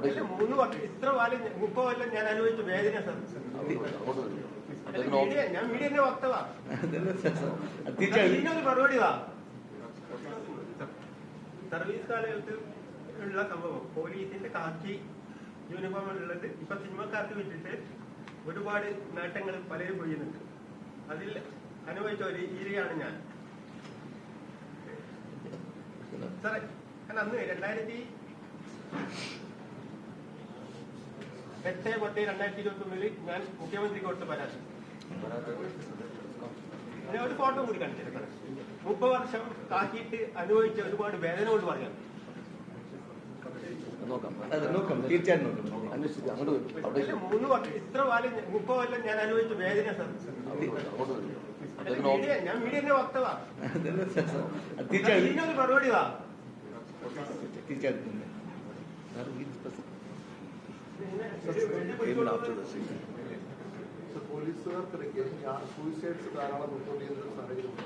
3 വർഷം ഇത്ര 30 കൊല്ലം ഞാൻ അനുഭവിച്ച വേദന സർ. ഞാൻ മീഡിയന്റെ വക്തവാ. ഇതിനൊരു മറുപടി വാ. സർവീസ് കാലത്ത് ഉള്ള സംഭവം പോലീസിന്റെ കാക്കി യൂണിഫോം ഉള്ളത് ഇപ്പൊ സിനിമക്കാർക്ക് വിട്ടിട്ട് ഒരുപാട് നേട്ടങ്ങൾ പലരും ചെയ്യുന്നുണ്ട്. അതിൽ അനുഭവിച്ച ഒരു രീതിയാണ് ഞാൻ. സാറേ അന്ന് 2008-10-2021 ഞാൻ മുഖ്യമന്ത്രിക്ക് കൊടുത്ത പരാതി ഞാൻ ഒരു ഫോട്ടോ കൂടി കാണിച്ചത്. 30 വർഷം കാക്കിയിട്ട് അനുഭവിച്ച ഒരുപാട് വേദനയോട് പറയാം. തീർച്ചയായും 3 വർഷം ഇത്ര 30 കൊല്ലം ഞാൻ അനുഭവിച്ച വേദന സർ. ഞാൻ മീഡിയന്റെ വക്തവാ. ഇതിനൊരു മറുപടി വാ. പോലീസുകാർക്കിടയ്ക്ക് സൂയിസൈഡ്സ് ധാരാളം റിപ്പോർട്ട് ചെയ്യുന്ന സാഹചര്യമുണ്ട്.